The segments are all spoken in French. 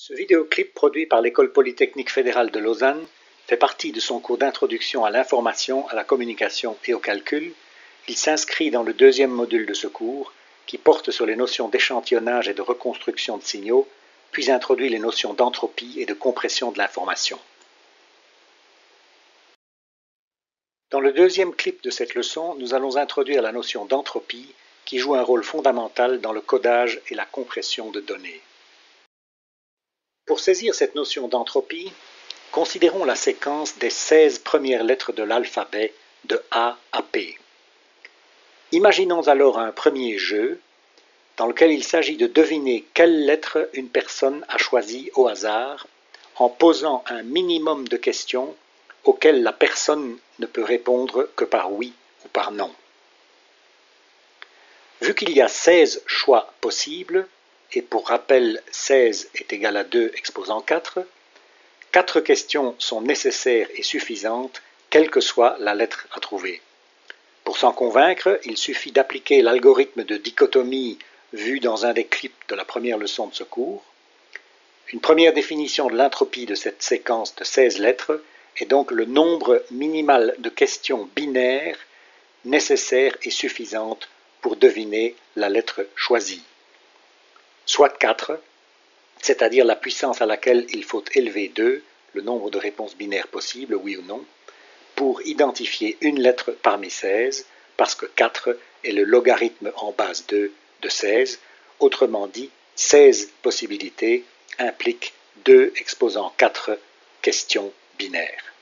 Ce vidéoclip produit par l'École polytechnique fédérale de Lausanne fait partie de son cours d'introduction à l'information, à la communication et au calcul. Il s'inscrit dans le deuxième module de ce cours qui porte sur les notions d'échantillonnage et de reconstruction de signaux, puis introduit les notions d'entropie et de compression de l'information. Dans le deuxième clip de cette leçon, nous allons introduire la notion d'entropie qui joue un rôle fondamental dans le codage et la compression de données. Pour saisir cette notion d'entropie, considérons la séquence des 16 premières lettres de l'alphabet de A à P. Imaginons alors un premier jeu dans lequel il s'agit de deviner quelle lettre une personne a choisie au hasard en posant un minimum de questions auxquelles la personne ne peut répondre que par oui ou par non. Vu qu'il y a 16 choix possibles, et pour rappel 16 est égal à 2 exposant 4, 4 questions sont nécessaires et suffisantes, quelle que soit la lettre à trouver. Pour s'en convaincre, il suffit d'appliquer l'algorithme de dichotomie vu dans un des clips de la première leçon de ce cours. Une première définition de l'entropie de cette séquence de 16 lettres est donc le nombre minimal de questions binaires nécessaires et suffisantes pour deviner la lettre choisie. Soit 4, c'est-à-dire la puissance à laquelle il faut élever 2, le nombre de réponses binaires possibles, oui ou non, pour identifier une lettre parmi 16, parce que 4 est le logarithme en base 2 de 16, autrement dit, 16 possibilités impliquent 2 exposant 4 questions binaires.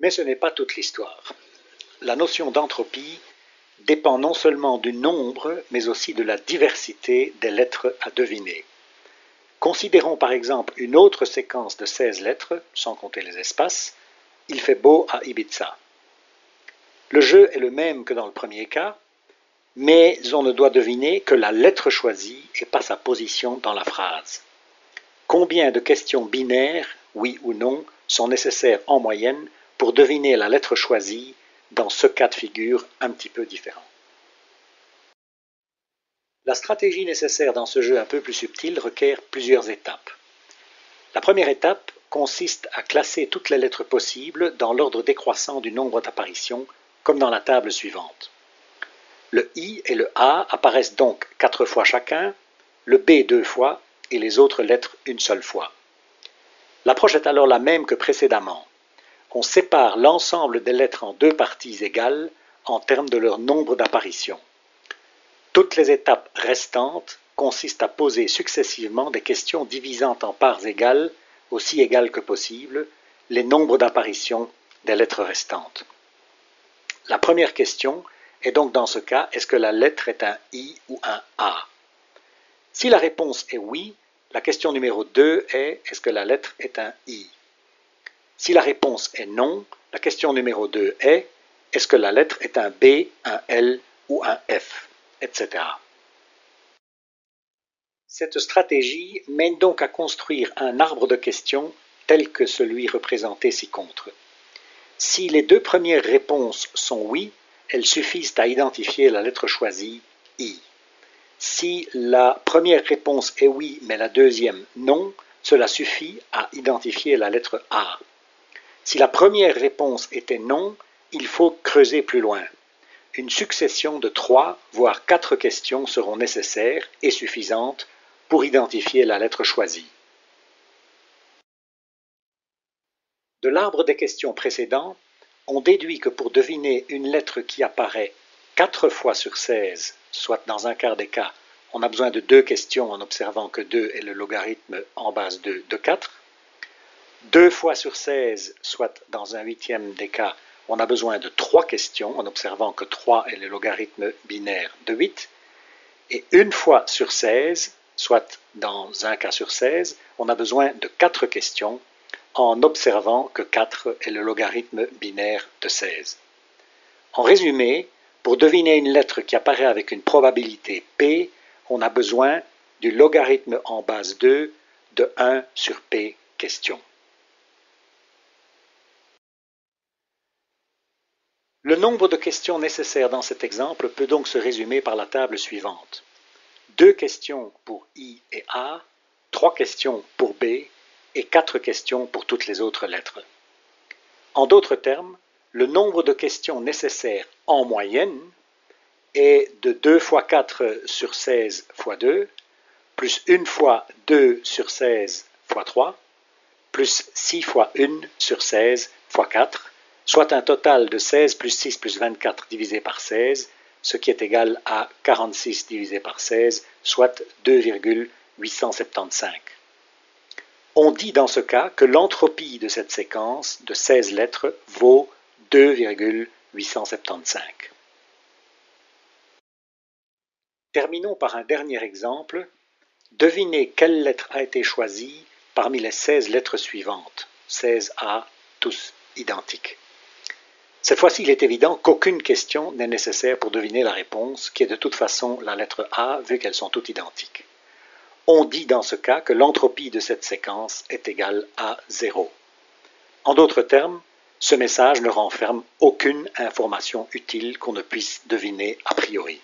Mais ce n'est pas toute l'histoire. La notion d'entropie dépend non seulement du nombre, mais aussi de la diversité des lettres à deviner. Considérons par exemple une autre séquence de 16 lettres, sans compter les espaces. Il fait beau à Ibiza. Le jeu est le même que dans le premier cas, mais on ne doit deviner que la lettre choisie et pas sa position dans la phrase. Combien de questions binaires, oui ou non, sont nécessaires en moyenne pour deviner la lettre choisie dans ce cas de figure un petit peu différent? La stratégie nécessaire dans ce jeu un peu plus subtil requiert plusieurs étapes. La première étape consiste à classer toutes les lettres possibles dans l'ordre décroissant du nombre d'apparitions, comme dans la table suivante. Le I et le A apparaissent donc 4 fois chacun, le B 2 fois et les autres lettres une seule fois. L'approche est alors la même que précédemment. On sépare l'ensemble des lettres en deux parties égales en termes de leur nombre d'apparitions. Toutes les étapes restantes consistent à poser successivement des questions divisant en parts égales, aussi égales que possible, les nombres d'apparitions des lettres restantes. La première question est donc dans ce cas, est-ce que la lettre est un I ou un A? Si la réponse est oui, la question numéro 2 est, est-ce que la lettre est un I? Si la réponse est non, la question numéro 2 est, est-ce que la lettre est un B, un L ou un F, etc. Cette stratégie mène donc à construire un arbre de questions tel que celui représenté ci-contre. Si les deux premières réponses sont oui, elles suffisent à identifier la lettre choisie, I. Si la première réponse est oui, mais la deuxième non, cela suffit à identifier la lettre A. Si la première réponse était non, il faut creuser plus loin. Une succession de 3, voire 4 questions seront nécessaires et suffisantes pour identifier la lettre choisie. De l'arbre des questions précédent, on déduit que pour deviner une lettre qui apparaît 4 fois sur 16, soit dans un quart des cas, on a besoin de 2 questions en observant que 2 est le logarithme en base 2 de 4. 2 fois sur 16, soit dans un huitième des cas, on a besoin de 3 questions en observant que 3 est le logarithme binaire de 8. Et 1 fois sur 16, soit dans un cas sur 16, on a besoin de 4 questions en observant que 4 est le logarithme binaire de 16. En résumé, pour deviner une lettre qui apparaît avec une probabilité P, on a besoin du logarithme en base 2 de 1 sur P questions. Le nombre de questions nécessaires dans cet exemple peut donc se résumer par la table suivante. 2 questions pour I et A, 3 questions pour B et 4 questions pour toutes les autres lettres. En d'autres termes, le nombre de questions nécessaires en moyenne est de 2 fois 4 sur 16 fois 2, plus 1 fois 2 sur 16 fois 3, plus 6 fois 1 sur 16 fois 4, soit un total de 16 plus 6 plus 24 divisé par 16, ce qui est égal à 46 divisé par 16, soit 2,875. On dit dans ce cas que l'entropie de cette séquence de 16 lettres vaut 2,875. Terminons par un dernier exemple. Devinez quelle lettre a été choisie parmi les 16 lettres suivantes, 16A, tous identiques. Cette fois-ci, il est évident qu'aucune question n'est nécessaire pour deviner la réponse, qui est de toute façon la lettre A, vu qu'elles sont toutes identiques. On dit dans ce cas que l'entropie de cette séquence est égale à 0. En d'autres termes, ce message ne renferme aucune information utile qu'on ne puisse deviner a priori.